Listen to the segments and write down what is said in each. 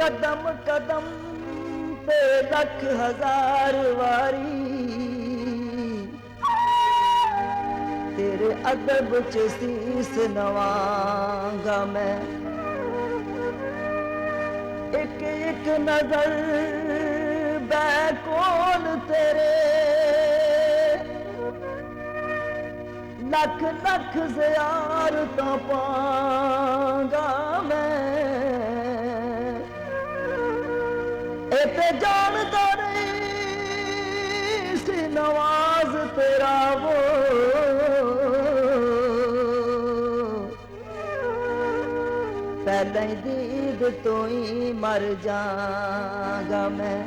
कदम कदम पे लख हजार वारी तेरे अदब च सीस नवांगा मैं। एक एक नजर बैकोल तेरे लख लख ज़ियारत पांगा मैं। इते जानदा नहीं सी नवाज तेरा वो पहले दीद तो ही मर जागा मैं।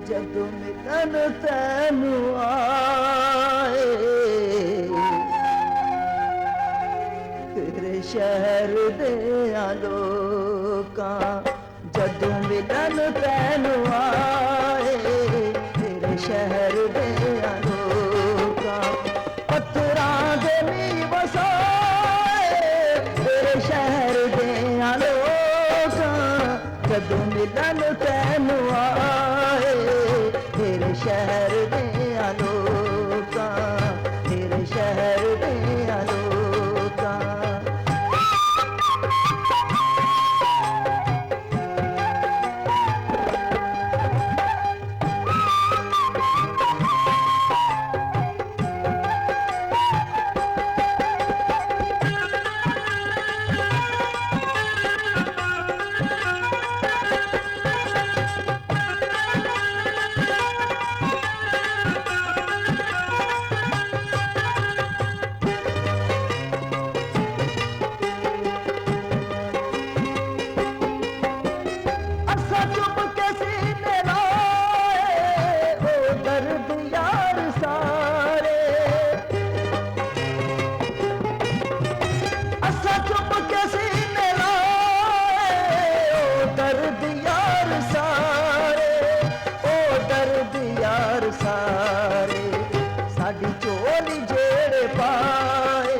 जदों मिलन तैनू आए तेरे शहर दे लोकां जदों मिलन तैनू आए तेरे शहर दे लोकां पत्थरां दे नी वसाए तेरे शहर दे लोकां जदों मिलन तैनू आए तेरे शहर दे लोकां तेरे शहर दे लोकां। सारे साड़ी चोली जेड़े पाए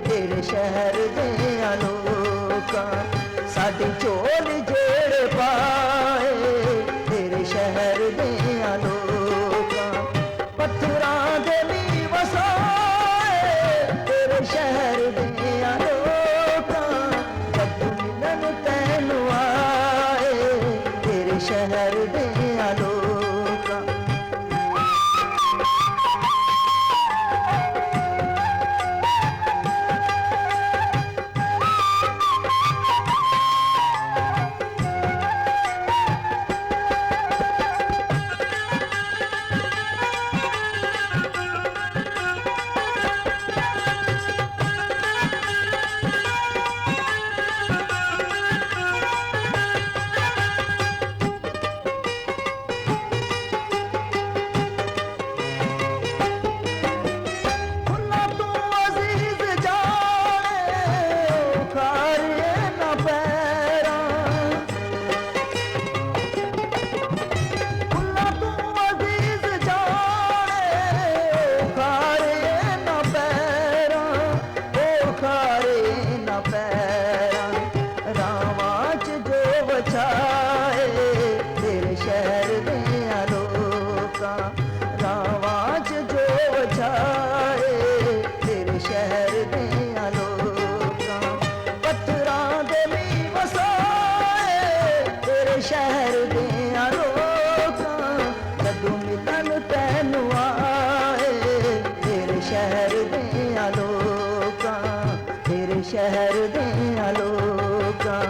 तेरे शहर दे लोकां साड़ी चोली जेड़े पाए तेरे शहर दे लोकां पत्थरां दे नी वसाए तेरे शहर दे लोकां जदों मिलन तैनू आए तेरे शहर दे लोकां। तेरे शहर दे लोकां रावां च जो वछाए तेरे शहर दे लोकां पत्थरां दे नी वसाए तेरे शहर दे लोकां जदों मिलन तैनू आए तेरे शहर दे लोकां तेरे शहर दे लोकां।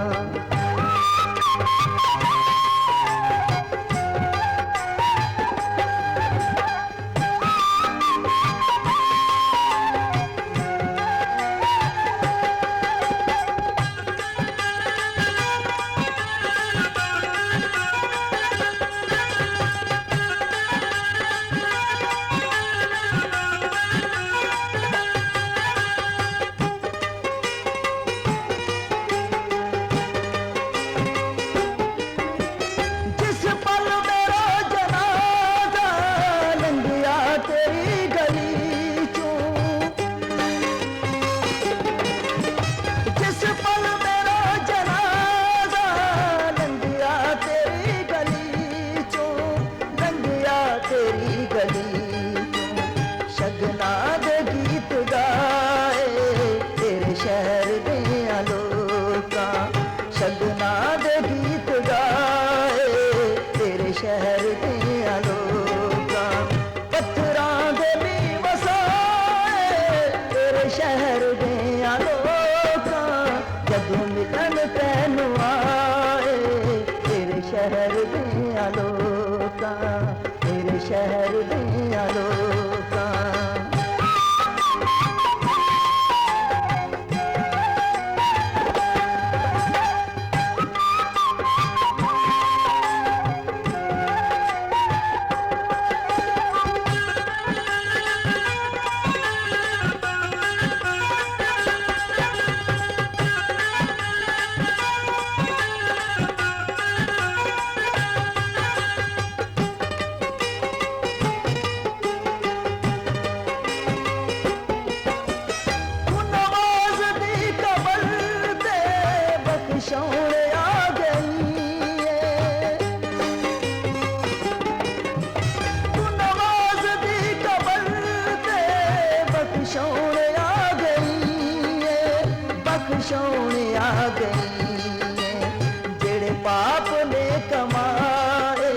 आ गई है। जेड़े पाप ने कमाए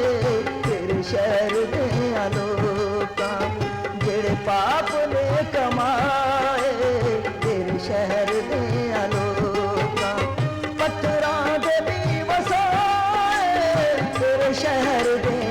तेरे शहर दियां लोकां, जेड़े पाप ने कमाए तेरे शहर दियां लोकां, पत्थरां दे भी वसाए तेरे शहर दे